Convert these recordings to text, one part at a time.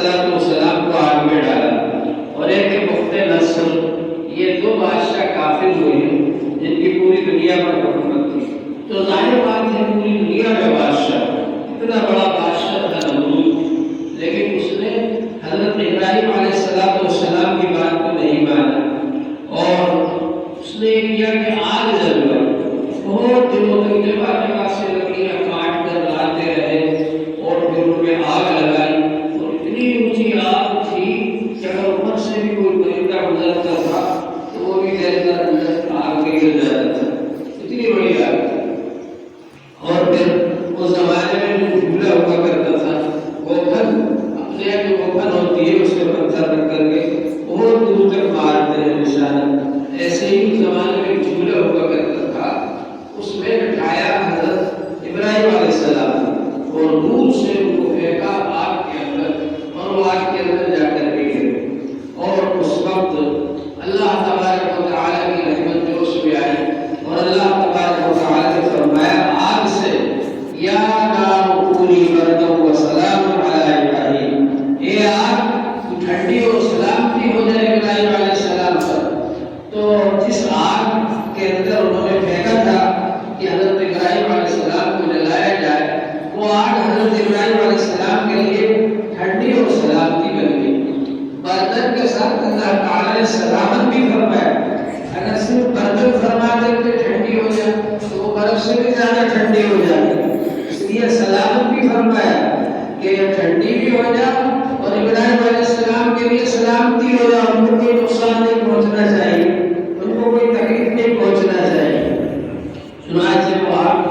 السلام کو آگ میں ڈالا، اور ایک بخت نصر، یہ دو بادشاہ کافر ہوئے جن کی پوری دنیا پر حکومت تھی۔ تو ظاہر بات ہے پوری دنیا میں بادشاہ، اتنا بڑا بادشاہ تھا نمرود، لیکن اس نے حضرت ابراہیم علیہ السلام کی بات کو نہیں مانا، اور اس نے کیا کہ آگ جلوائی۔ بہت دنوں تک جگہ جگہ سے لکڑیاں کاٹ کر لاتے رہے اور پھر ان میں آگ لگائی، اور اتنی اونچی آگ تھی کہ اگر اوپر سے بھی کوئی پرندہ گزرتا تھا تو وہ بھی جلتا اندر آگ میں گر جاتا تھا، اتنی بڑی آگ تھی۔ اور پھر اس زمانے میں جو جھولا ہوا کرتا تھا گوپھن، اپنے آپ جو گوپھن ہوتی ہے اس میں پتھر رکھ کر کے بہت دور تک مارتے ہیں نشانہ، ایسے ہی اس زمانے میں جھولا ہوا کرتا تھا، اس میں بٹھایا حضرت ابراہیم علیہ السلام، اور دور سے ان کو پھینکا آگ کے اندر، اور وہ آگ کے اندر جا کر کے گرے۔ اور اس وقت اللہ تبارک و تعالیٰ کی رحمت جوش میں آئی، اور اللہ تبارک و تعالیٰ نے فرمایا آگ سے، یا نار کونی بردا و سلام علی ابراہیم، اے آگ ٹھنڈی اور سلامتی ہو جائے ابراہیم علیہ السلام پر۔ تو جس آگ کے اندر انہوں نے پھینکا تھا کہ حضرت ابراہیم علیہ السلام کو جلایا جائے، وہ آگ حضرت ابراہیم علیہ السلام کے لیے ٹھنڈی اور سلامتی بن گئی۔ برتن کے ساتھ اللہ تعالیٰ نے سلامت بھی فرمایا، اگر صرف برتن فرما دیتے ٹھنڈی ہو جائے تو وہ برف سے بھی زیادہ ٹھنڈی ہو جائے، اس لیے سلامت بھی فرمایا کہ یہ ٹھنڈی بھی ہو جائے اور ابراہیم علیہ السلام کے لیے سلامتی ہو جائے، ان کو کوئی نقصان نہیں پہنچنا چاہیے، ان کو کوئی تکلیف نہیں پہنچنا چاہیے۔ چنانچہ وہ آگ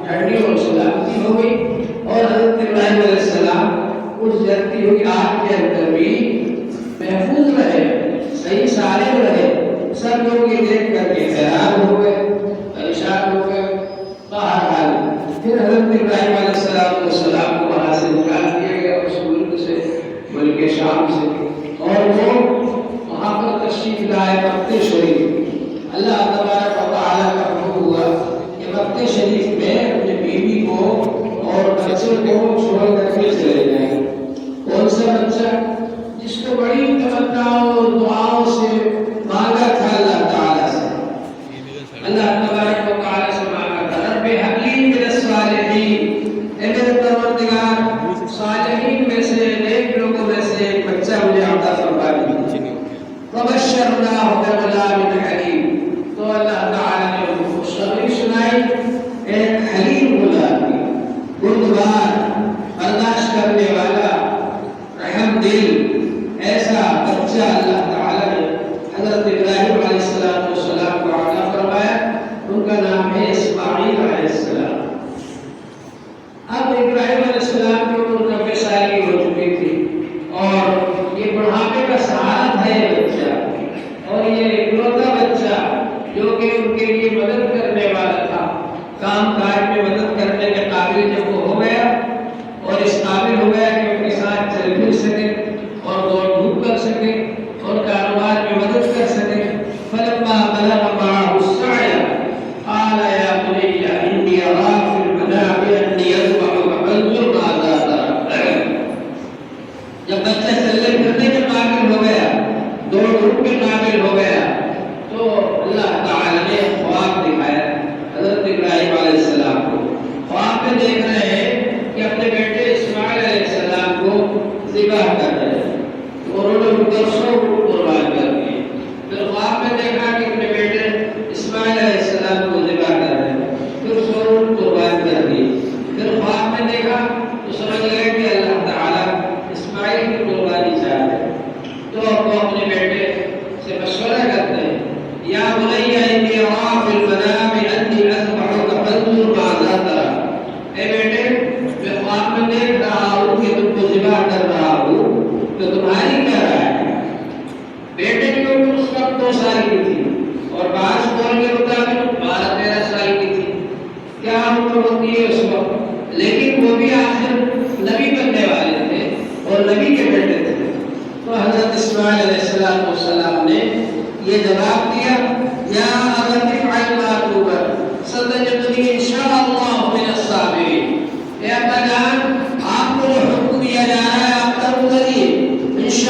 ٹھنڈی اور سلامتی ہو گئی، اور حضرت ابراہیم علیہ السلام اس جلتی ہوئی آگ کے اندر بھی محفوظ رہے، صحیح سالم رہے۔ سب لوگ یہ دیکھ کر کے حیران ہو گئے، پریشان ہو گئے۔ بہرحال پھر حضرت ابراہیم علیہ السلام کو وہاں سے نکال دیا گیا، اس ملک سے، ملک شام سے، اور وہ وہاں پر تشریف لائے مکہ شریف۔ اللہ تبارک و تعالیٰ کا حکم ہوا کہ مکہ شریف میں اپنی بیوی کو اور بچے کو چھوڑ کر کے چلے جائیں۔ کون سا بچہ؟ جس کو بڑی تمناؤں اور دعاؤں سے مانگا تھا اللہ تعالیٰ سے، اللہ تبارک و تعالیٰ سے مانگا تھا، رب ہب لی من الصالحین، اے میرے پروردگار صالحین میں سے، نیک لوگوں میں سے ایک بچہ مجھے عطا فرما دیجیے۔ فبشرناہ بغلام حلیم، تو اللہ تعالیٰ نے ان کو خوشخبری سنائی ایک حلیم غلام کی، بردبار، برداشت کرنے والا، رحم دل، ایسا بچہ اللہ تعالیٰ نے حضرت ابراہیم علیہ السلام کو عطا فرمایا۔ ان کا نام ہے اسماعیل علیہ السلام۔ اب ابراہیم علیہ السلام کی عمر 90 سال کی ہو چکی تھی، اور یہ بڑھاپے کا سہارا تھا یہ بچہ، اور یہ اکلوتا بچہ جو کہ ان کے لیے مدد کرنے والا تھا، کام کاج میں مدد کرنے کے قابل جب وہ ہو گیا، اور اس قابل ہو گیا کہ ان کے ساتھ چل پھر سکے اور دوڑ دھوپ کر سکے اور کاروبار میں مدد کر سکے، فلما بلغ معه السعي قال يا بني إني أرى في المنام أني أذبحك فانظر ماذا ترى۔ جب بچہ چلنے پھرنے کے قابل ہو گیا، دوڑ دھوپ کے قابل ہو گیا، تو اللہ تعالی نے خواب دکھایا حضرت ابراہیم علیہ السلام کو۔ خواب میں دیکھ رہے ہیں کہ اپنے بیٹے اسماعیل علیہ السلام کو ذبح کر رہے ہیں، انہوں نے 200 قربان کر دیے۔ پھر خواب میں دیکھا کہ اپنے بیٹے اسماعیل علیہ السلام کو ذبح کر رہے ہیں، پھر 100 قربان کر دیے۔ پھر خواب میں دیکھا تو سمجھ گئے کہ اللہ تعالیٰ اسماعیل کی قربانی چاہتے ہیں، تو وہ اپنے بیٹے سے مشورہ کرتے ہیں، یا بنی انی ارى في المنام انی اذبحک فانظر ماذا ترى، اے بیٹے میں خواب میں دیکھ رہا ہوں کہ تم کو ذبح کر رہا ہوں، تو تمہاری کیا رائے ہے؟ بیٹے کی عمر اس وقت 2 سال کی تھی، اور بعض قول کے مطابق 12-13 سال کی تھی، کیا عمر ہوتی ہے اس وقت، لیکن وہ بھی آخر نبی بننے والے تھے اور نبی کے بیٹے تھے۔ تو حضرت اسماعیل علیہ السلام نے یہ جواب دیا، یا ابت افعل ما تؤمر ستجدنی ان شاء اللہ من الصابرین، اے ابا جان آپ کو جو حکم دیا جا رہا ہے آپ کرو ذریعے،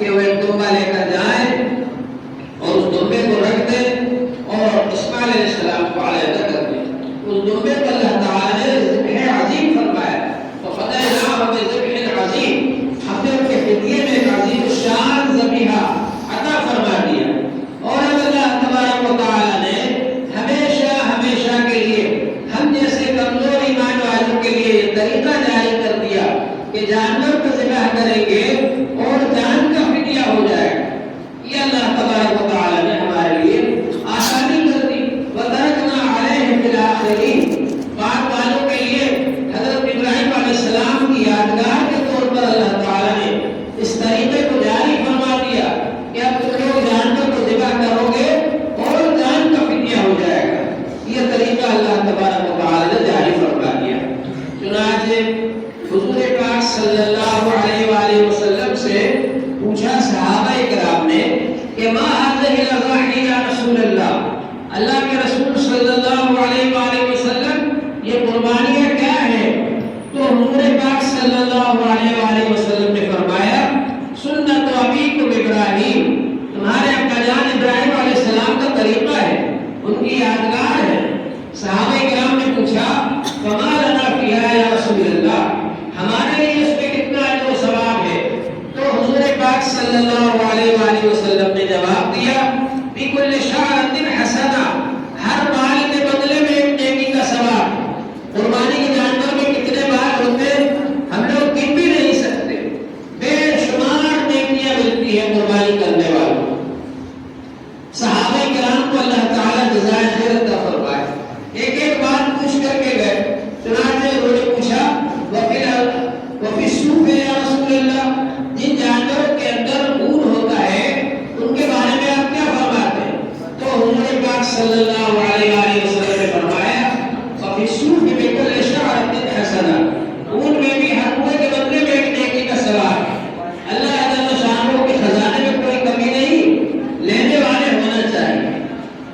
کہ وہ ایک دمبا لے کر جائیں اور اس دمبے کو رکھ دیں اور اسماعیل علیہ السلام کو علیحدہ کر دیں. اس دمبے کو اللہ تعالیٰ نے ذبح عظیم فرمایا. تو فدیناہ بذبح عظیم، ہم نے ان کے فدیے میں ایک عظیم الشان ذبیحہ عطا فرما دیا. اور اللہ تبارک و تعالیٰ نے ہمیشہ ہمیشہ کے لیے ہم جیسے کمزور ایمان والوں کے لیے یہ طریقہ جاری کر دیا کہ جانور کو ذبح کریں گے اور جان کا فدیہ ہو جائے گا. یہ اللہ تبارک و تعالیٰ نے ہمارے لیے آسانی کر دی. وَتَرَكْنَا عَلَيْهِ فِي الْآخِرِينَ، بعد والوں کے لیے حضرت ابراہیم علیہ السلام کی یادگار کے طور پر اللہ تعالیٰ نے اس طریقے کو جاری فرما دیا کہ اب تم لوگ جانور کو ذبح کرو گے اور جان کا فدیہ ہو جائے گا. یہ طریقہ اللہ تبارک و تعالیٰ نے جاری فرما دیا. چنانچہ حضور پاک صلی اللہ علیہ وآلہ وسلم سے پوچھا صحابہ کرام نے کہ ما هذه الاضاحی یا رسول اللہ، اللہ کے رسول صلی اللہ علیہ وآلہ وسلم یہ قربانیاں کیا ہیں؟ تو حضور پاک صلی اللہ علیہ وآلہ وسلم نے فرمایا سنت ابیکم ابراہیم، تمہارے ابا جان ابراہیم علیہ السلام کا طریقہ ہے، ان کی یادگار ہے. صحابہ کرام نے پوچھا فما لنا فیہا یا رسول اللہ، ہمارے لیے اس میں کتنا اجر و ثواب ہے؟ تو حضور پاک صلی اللہ علیہ وآلہ وسلم نے جواب دیا بِكُلِّ شَعْرَةٍ حَسَنَةٍ، ہر بال کے بدلے میں ایک نیکی کا ثواب. قربانی کے جانور میں کتنے بال ہوتے ہم لوگ گن بھی نہیں سکتے، بے شمار نیکیاں ملتی ہیں قربانی کرنے والوں. صحابہ کرام کو اللہ تعالیٰ جزائے خیر عطا فرمائے. ایک ایک بات پوچھ کر کے گئے. چنانچہ انہوں نے پوچھا وفی السوق یا رسول اللہ، جن جانوروں کے اندر اون ہوتا ہے ان کے بارے میں آپ کیا فرماتے ہیں؟ تو حضور پاک صلی اللہ علیہ وآلہ وسلم نے فرمایا وفی السوق بِكُلِّ شَعْرَةٍ حَسَنَةٍ، اون میں بھی ہر ہوئے کے بدلے میں ایک نیکی کا ثواب ہے. اللہ تعالیٰ شانوں کے خزانے میں کوئی کمی نہیں، لینے والے ہونا چاہیے.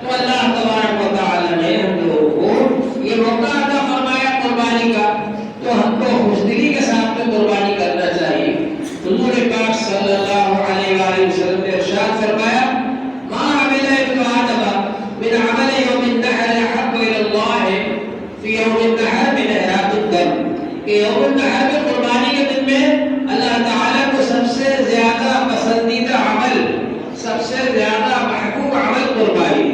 تو اللہ تبارک و تعالیٰ نے ہم لوگوں کو یہ موقع عطا فرمایا قربانی کا، تو ہم کو خوشدلی کے ساتھ میں قربانی کرنا چاہیے. حضور پاک صلی اللہ علیہ وآلہ وسلم نے ارشاد فرمایا ما عمل ابن آدم من عمل یوم النحر احب الى اللہ فی یوم النحر من احراق الدم، کہ یوم النحر میں قربانی کے دن میں اللہ تعالیٰ کو سب سے زیادہ پسندیدہ عمل، سب سے زیادہ محبوب عمل قربانی.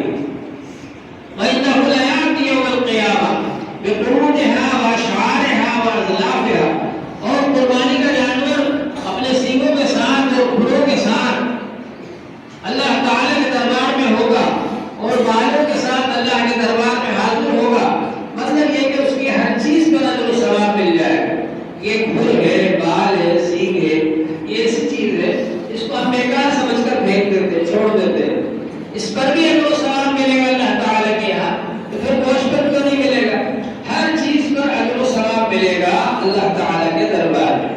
وَإِنَّهُ لَيَأْتِي يَوْمَ الْقِيَامَةِ بِقُرُونِهَا وَأَشْعَارِهَا وَأَظْلَافِهَا، اور قربانی کا جانور اپنے سینگوں کے ساتھ اور کھروں کے ساتھ اللہ تعالیٰ کے دربار میں ہوگا اور بالوں کے ساتھ اللہ کے دربار میں حاضر ہوگا. مطلب یہ کہ اس کی ہر چیز پر اجر و ثواب مل جائے گا. یہ کھر ہے، بال ہے، سینگ ہے، یہ ایسی چیز ہے اس کو ہم بیکار سمجھ کر پھینک دیتے ہیں، چھوڑ دیتے ہیں. اس پر بھی اجر و ثواب ملے گا اللہ تعالیٰ کے یہاں، تو پھر گوشت پر کیوں نہیں ملے گا؟ ہر چیز پر اجر و ثواب ملے گا اللہ تعالیٰ کے دربار میں.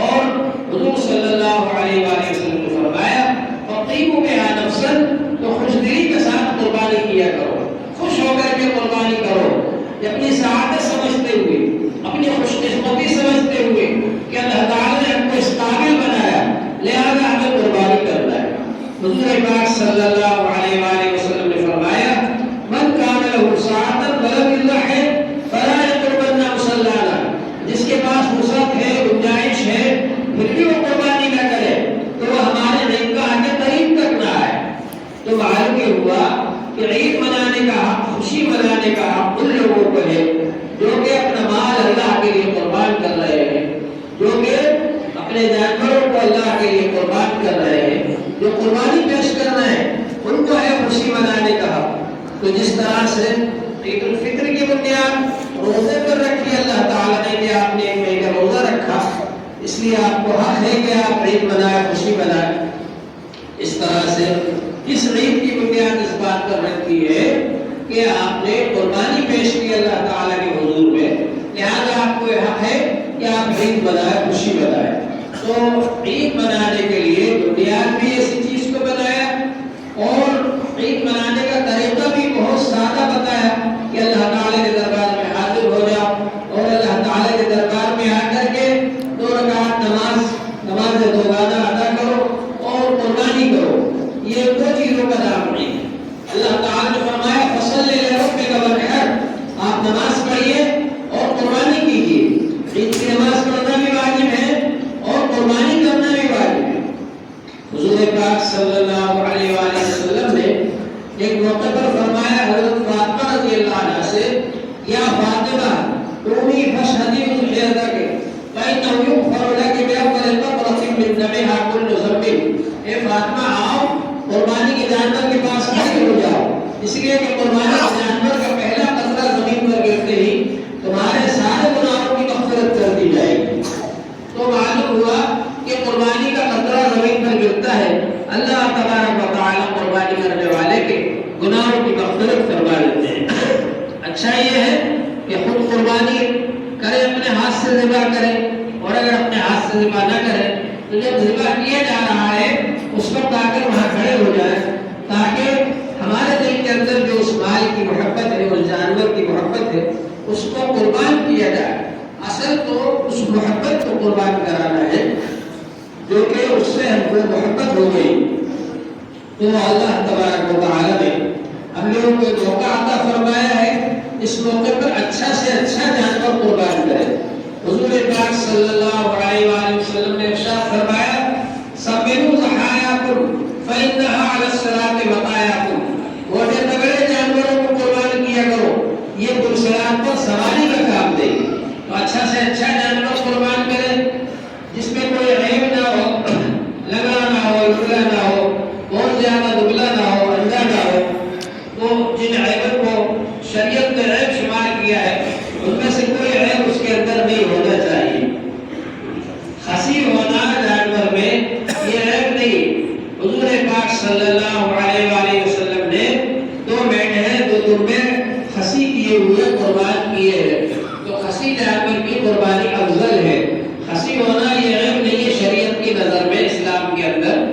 اور حضور صلی اللہ علیہ وآلہ وسلم نے فرمایا فَقِيمُوا بِهَا نَفْسًا، تو خوش دلی کے ساتھ قربانی کیا کرو، خوش ہو کر کے قربانی کرو، اپنی سعادت سمجھتے ہوئے، اپنی خوش قسمتی سمجھتے ہوئے کہ اللہ تعالیٰ نے ہم کو اس قابل بنایا لہذا ہمیں قربانی کرنا ہے. حضور پاک صلی اللہ علیہ وآلہ وسلم نے فرمایا من کان لہ سعادت ولم یضحک فلا یقربن مصلانا، جس کے پاس وسعت ہے، گنجائش ہے، پھر بھی وہ قربانی نہ کرے تو وہ ہمارے نکاح کے قریب تک نہ آئے. تو معلوم یہ ہوا کہ عید منانے کا حق، خوشی منانے کا حق ان لوگوں کو ہے جو کہ اپنا مال اللہ کے لیے قربان کر رہے ہیں، جو کہ اپنے جانوروں کو اللہ کے لیے قربان کر رہے ہیں، جو قربانی پیش کر رہے ہیں ان کو ہے خوشی منانے کا حق. تو جس طرح سے عید الفطر کی بنیاد روزے پر رکھی اللہ تعالیٰ نے کہ آپ نے ایک مہینہ روزہ رکھا، اس لیے آپ کو حق ہے کہ آپ عید منائیں، خوشی منائیں. اس طرح سے اس عید کی بنیاد اس بات پر رکھی ہے کہ آپ نے قربانی پیش کی اللہ تعالیٰ کے حضور میں، لہذا آپ کو یہ حق ہے کہ آپ عید منائیں، خوشی منائیں. تو عید منانے کے لیے بنیاد بھی اسی چیز کو بتایا اور عید منانے کا طریقہ بھی بہت سادہ بتایا کہ اللہ تعالیٰ کے دربار میں حاضر ہو جاؤ اور اللہ تعالیٰ کے دربار میں آ کر کے 2 رکعت نماز دوگانہ ادا کرو يدك فإنه يغفر لك بأول البقرة من دمها كل ذنب. اے فاطمہ آؤ قربانی کے جانور کے پاس کھڑی ہو جاؤ، اس لیے کہ قربانی کے جانور کا پہلا قطرہ زمین پر گرتے ہی تمہارے سارے گناہوں کی مغفرت کر دی جائے گی. تو معلوم ہوا کہ قربانی کا قطرہ زمین پر گرتا ہے، اللہ تبارک و تعالی قربانی کرنے والے کے گناہوں کی مغفرت فرما دیتے ہیں. اچھا یہ ہے کہ خود قربانی کرے، اپنے ہاتھ سے ذبح کرے، اور اگر اپنے ہاتھ سے ذبح نہ کرے تو جب ذبح کیا جا رہا ہے اس وقت آ کر وہاں کھڑے ہو جائے، تاکہ ہمارے دل کے اندر جو اس مال کی محبت ہے، اس جانور کی محبت ہے، اس کو قربان کیا جائے. اصل تو اس محبت کو قربان کرانا ہے جو کہ اس سے ہم کو محبت ہو گئی. تو اللہ تبارک و تعالی نے ہم لوگوں کو ایک موقع عطا فرمایا ہے، اس موقع پر اچھا سے اچھا جانور قربان کرے. حضور پاک صلی اللہ علیہ وآلہ وسلم نے ارشاد فرمایا سمنوا ضحایاکم فإنها علی الصراط وقایاکم. موٹے تگڑے جانوروں کو قربان کیا کرو، یہ پرصراط پر سواری کا کام دے گی. تو اچھا سے اچھا جانور قربان کرے جس میں کوئی عیب نہ ہو، لگا نہ ہو، لگا نہ ہو، بہت زیادہ دبلا نہ ہو، اندھا نہ ہو. وہ جن عیبوں کو شریعت نے عیب شمار کیا ہے ان میں سے کوئی عیب اس کے اندر نہیں ہونا چاہیے. خصی ہونا جانور میں یہ عیب نہیں. حضور پاک صلی اللہ علیہ وآلہ وسلم نے 2 مینڈھے 2 دمبے خصی کیے ہوئے قربان کیے ہیں. تو خصی جانور کی قربانی افضل ہے. خصی ہونا یہ عیب نہیں ہے شریعت کی نظر میں، اسلام کے اندر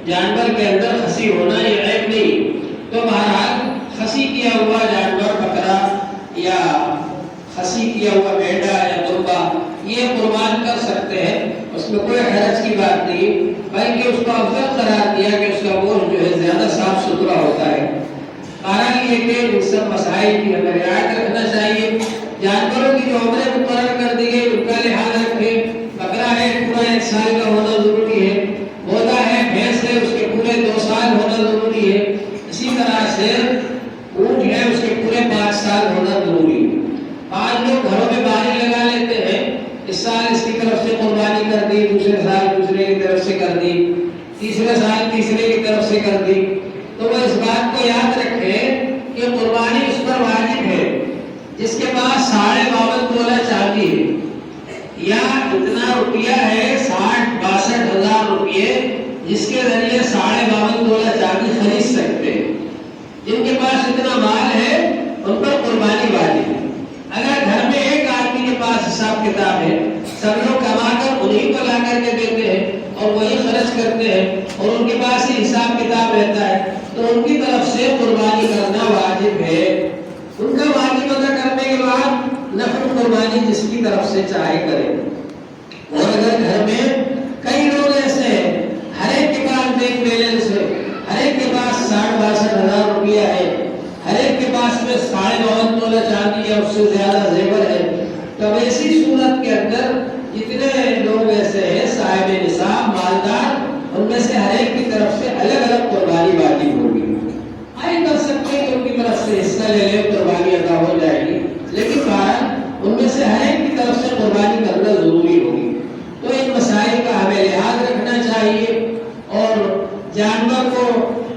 جانور کے اندر خصی ہونا یہ عیب نہیں. تو بہرحال خصی کیا ہوا جانور بکرا یا خصی کیا ہوا مینڈا یا دمبا یہ قربان کر سکتے ہیں، اس میں کوئی حرج کی بات نہیں، بلکہ اس کو افضل قرار دیا کہ اس کا گوشت جو ہے زیادہ صاف ستھرا ہوتا ہے. بہرحال یہ کہ ان سب مسائل کی ہمیں رعایت رکھنا چاہیے. جانوروں کی جو عمریں مقرر کر دی گئی ان کا لحاظ رکھیں. بکرا ہے پورا 1 سال کا ہونا ضروری ہے، بودا ہے بھینس ہے اس کے پورے 2 سال ہونا ضروری ہے. اسی طرح سے اونٹ ہے اس کے پورے 5 سال ہونا ضروری ہے. 5 لوگ گھروں میں باری لگا لیتے ہیں، اس سال اس کی طرف سے قربانی کر دی، دوسرے سال دوسرے کی طرف سے کر دی، تیسرے سال تیسرے کی طرف سے کر دی. تو وہ اس بات کو یاد رکھے کہ قربانی اس پر واجب ہے جس کے پاس 52.5 تولہ چاندی ہے یا اتنا روپیہ ہے 60-62 ہزار روپیے جس کے ذریعے 52.5 تولہ چاندی خرید سکتے ہیں. جن کے پاس اتنا مال ہے ان پر قربانی واجب ہے. اگر گھر میں ایک آدمی کے پاس حساب کتاب ہے، سب لوگ کما کر انہیں کو لا کر کے دیتے ہیں اور وہی خرچ کرتے ہیں اور ان کے پاس ہی حساب کتاب رہتا ہے تو ان کی طرف سے قربانی کرنا واجب ہے. ان کا واجب ادا کرنے کے بعد نفل قربانی جس کی طرف سے چاہے کرے. اور اگر گھر میں کئی لوگ ایسے ہیں ہر ایک کے پاس بینک بیلنس ہے، ہر ایک کے پاس 60-62 ہزار روپیہ ہے، ہر ایک کے پاس میں 52.5 تولہ چاندی یا اس سے زیادہ زیور ہے، تو ایسی صورت کے اندر جتنے لوگ ایسے ہیں صاحب نصاب مالدار ان میں سے ہر ایک کی طرف سے الگ الگ قربانی واجب ہوگی. آئے کر سکتے ہیں کہ ان کی طرف سے حصہ لے لے قربانی ادا ہو جائے گی، لیکن بہرحال ان میں سے ہر ایک کی طرف سے قربانی کرنا ضروری ہوگی. تو ان مسائل کا ہمیں لحاظ رکھنا چاہیے. اور جانور کو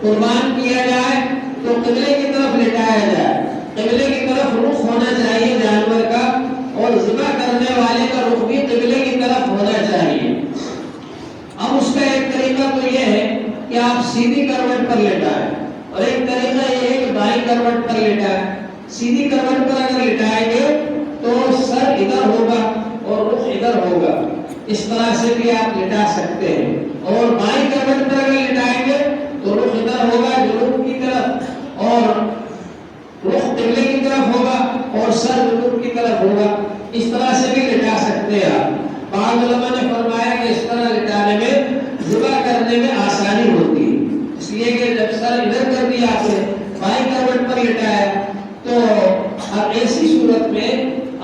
قربان کیا جائے تو قبلے کی طرف لٹایا جائے، قبلے کی طرف رخ ہونا چاہیے جانور کا، اور ذبح کرنے والے کا رخ بھی قبلے کی طرف ہونا چاہیے. اب اس کا ایک طریقہ تو یہ ہے کہ آپ سیدھی کروٹ پر لٹائیں، اور ایک طریقہ یہ ہے کہ بائیں کروٹ پر لٹائیں. سیدھی کروٹ پر اگر لٹائیں گے تو سر ادھر ہوگا اور رخ ادھر ہوگا، اس طرح سے بھی آپ لٹا سکتے ہیں. اور بائیں کروٹ پر اگر لٹائیں گے تو رخ ادھر ہوگا جنوب کی طرف، اور رخ قبلے کی طرف ہوگا اور سر جنوب کی طرف ہوگا. اس طرح سے بھی لٹا سکتے ہیں آپ. بعض علماء نے فرمایا کہ اس طرح لٹانے میں ذبح کرنے میں آسانی ہوتی ہے، اس لیے کہ جب سر ادھر کر دیا آپ نے بائیں کروٹ پر لٹایا تو اب ایسی صورت میں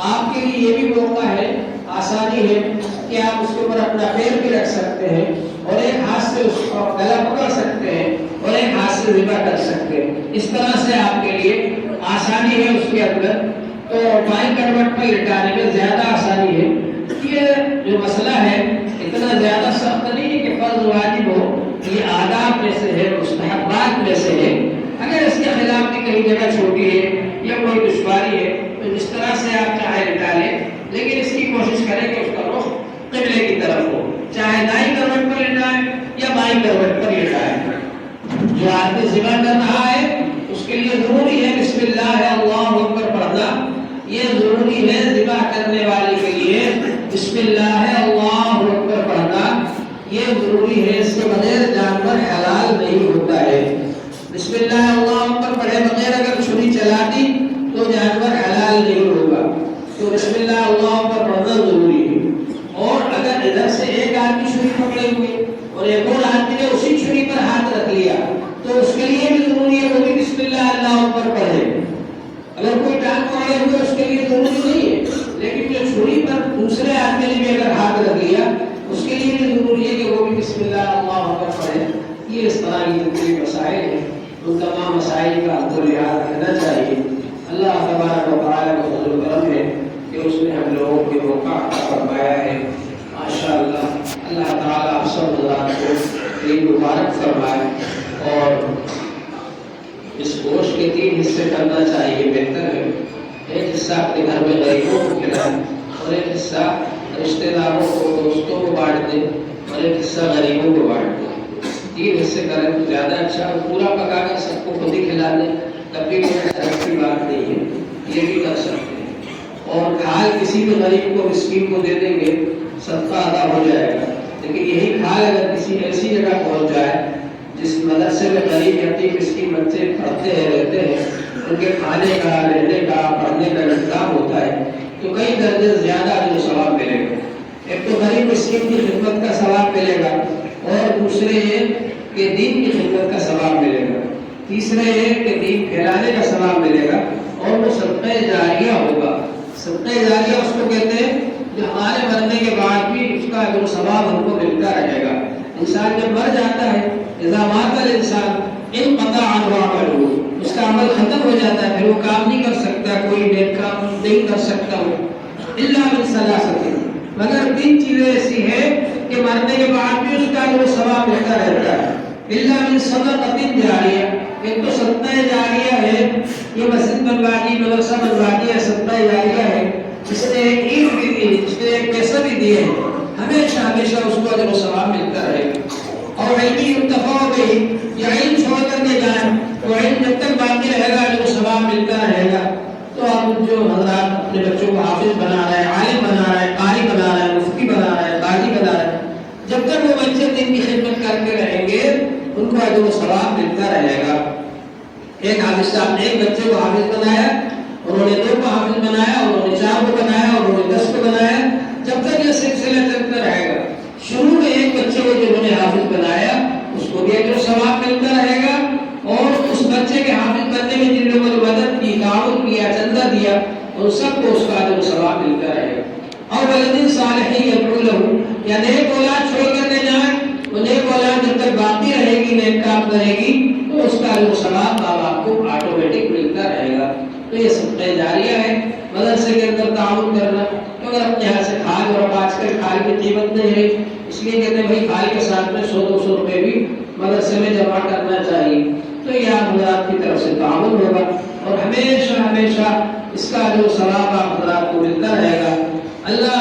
آپ کے لیے یہ بھی موقع ہے، آسانی ہے کہ آپ اس کے اوپر اپنا پیر بھی رکھ سکتے ہیں اور ایک ہاتھ سے اس کو گلا پکڑ سکتے ہیں اور ایک ہاتھ سے ذبح کر سکتے ہیں. اس طرح سے آپ کے لیے آسانی ہے اس کے اندر. تو بائیں کروٹ پر لٹانے میں زیادہ آسانی ہے. مسئلہ ہے اتنا زیادہ سخت نہیں ہے کہ فرض واجب ہو، یہ آداب میں سے ہے، مستحبات میں سے ہے۔ اگر اس کے خلاف بھی کہیں جگہ چھوٹی ہے یا کوئی دشواری ہے تو جس طرح سے آپ چاہے نکالیں، لیکن اس کی کوشش کریں کہ اس کا رخ قبلے کی طرف ہو، چاہے دائیں کروٹ پر لٹائیں یا بائیں کروٹ پر لٹائیں۔ جو آدمی ذبح کر رہا ہے اس کے لیے ضروری ہے بسم اللہ اللہ اکبر پڑھنا، یہ ضروری ہے ذبح کرنے والے کے لیے بسم اللہ اللہ اکبر پڑھنا، یہ ضروری ہے، اس کے بغیر جانور حلال نہیں ہوتا ہے۔ بسم اللہ اللہ اکبر پڑھے بغیر اگر چھری چلا دی تو جانور حلال نہیں ہوگا، تو بسم اللہ اللہ اکبر پڑھنا ضروری ہے۔ اور اگر ادھر سے ایک آدمی چھری پکڑے ہوئے اور ایک اور آدمی نے اسی چھری پر ہاتھ رکھ لیا تو اس کے لیے بھی ضروری ہے وہ بھی بسم اللہ اللہ اکبر پڑھے۔ اگر کوئی ٹانگ پکڑے ہوئے اس کے لیے ضروری نہیں ہے، لیکن جو چھری پر دوسرے آدمی نے بھی اگر ہاتھ رکھ لیا اس کے لیے بھی ضروری ہے کہ وہ بھی بسم اللہ اللہ اکبر پڑھے۔ یہ اس طرح کی جتنے مسائل ہیں ان تمام مسائل کا ہم کو لحاظ رکھنا چاہیے۔ اللہ تبارک و تعالیٰ کا فضل و کرم ہے کہ اس نے ہم لوگوں کے موقع عطا فرمایا ہے۔ ماشاء اللہ، اللہ تعالیٰ آپ سب حضرات کو عید مبارک فرمائے، اور اس گوشت کے 3 حصے کرنا چاہیے، بہتر ہے۔ ایک حصہ اپنے گھر میں غریبوں کو کھلائیں اور ایک حصہ رشتہ داروں کو، دوستوں کو بانٹ دیں اور ایک حصہ غریبوں کو بانٹ دیں۔ 3 حصے کریں تو زیادہ اچھا، اور پورا پکا کر سب کو خود ہی کھلا دیں تب بھی کوئی حرج کی بات نہیں ہے، یہ بھی کر سکتے ہیں۔ اور کھال کسی بھی غریب کو، مسکین کو دے دیں گے، صدقہ ادا ہو جائے گا۔ لیکن یہی کھال اگر کسی ایسی جگہ پہنچ جائے جس مدرسے میں غریب یتیم مسکین بچے پڑھتے ہیں، رہتے ہیں، ان کے کھانے کا، رہنے کا، پڑھنے کا انتظام ہوتا ہے تو کئی درجے زیادہ جو ثواب ملے گا۔ ایک تو غریب مسکین کی خدمت کا ثواب ملے گا، اور دوسرے یہ کہ دین کی خدمت کا ثواب ملے گا، تیسرے یہ کہ دین پھیلانے کا ثواب ملے گا، اور وہ صدقہ جاریہ ہوگا۔ صدقہ جاریہ اس کو کہتے ہیں جو ہمارے مرنے کے بعد بھی اس کا جو ثواب ہم کو ملتا رہے گا۔ انسان جب مر جاتا ہے، اذا مات الانسان انقطع عنہ عمله، اس کا عمل ختم ہو جاتا ہے، پھر وہ کام نہیں کر سکتا، کوئی نیک کام نہیں کر سکتا ہو، الا من ثلاثۃ، مگر 3 چیزیں ایسی ہیں کہ مرنے کے بعد بھی اس کا جو ثواب ملتا رہتا ہے۔ الا من صدقۃ جاریہ، ایک تو صدقہ جاریہ ہے، یہ مسجد بنوا دی، مدرسہ بنوا دیا، صدقہ جاریہ ہے، جس نے ایک اینٹ بھی دی، جس نے ایک پیسہ بھی دیے، ہمیشہ ہمیشہ اس کو اجر و ثواب ملتا رہے گا۔ اور علم ينتفع به، یا علم چھوڑ کر کے جائیں تو علم جب تک باقی رہے گا اجر و ثواب ملتا رہے گا۔ تو آپ جو حضرات اپنے بچوں کو حافظ بنا رہے ہیں، عالم بنا رہے ہیں، قاری بنا رہے ہیں، مفتی بنا رہے ہیں، قاضی بنا رہے ہیں، جب تک وہ بچے دین کی خدمت کرتے رہیں گے ان کو اجر و ثواب ملتا رہے گا۔ ایک حافظ صاحب نے ایک بچے کو حافظ بنایا، انہوں نے 2 کو حافظ بنایا، انہوں نے 4 کو بنایا، انہوں نے 10 کو بنایا، جب تک یہ سلسلہ چلتا رہے گا۔ شروع میں ایک بچے کو جنہوں نے حافظ بنایا اس کو بھی اجر و ثواب ملتا رہے گا، اور اس بچے کے حافظ بننے میں جن لوگوں نے مدد کی، تعاون کیا، چندہ دیا، ان سب کو اس کا اجر و ثواب ملتا رہے گا۔ اور ولد صالح یدعو له، یا نیک اولاد چھوڑ کر کے جائیں، وہ نیک اولاد جب تک باقی رہے گی، نیک کام کرے گی، تو اس کا اجر و ثواب آپ کو آٹومیٹک ملتا رہے گا۔ تو یہ صدقہ جاریہ ہے۔ مدرسے کے اندر تعاون کرنا، اگر اپنے یہاں سے کھال، اور اب آج کل کھال کی قیمت نہیں ہے، اس لیے کہتے ہیں بھائی کھال کے ساتھ میں 100-200 روپے بھی مدرسے میں جمع کرنا چاہیے، تو یہ آپ حضرات کی طرف سے تعاون ہوگا، اور ہمیشہ ہمیشہ اس کا جو ثواب آپ حضرات کو ملتا رہے گا۔ اللہ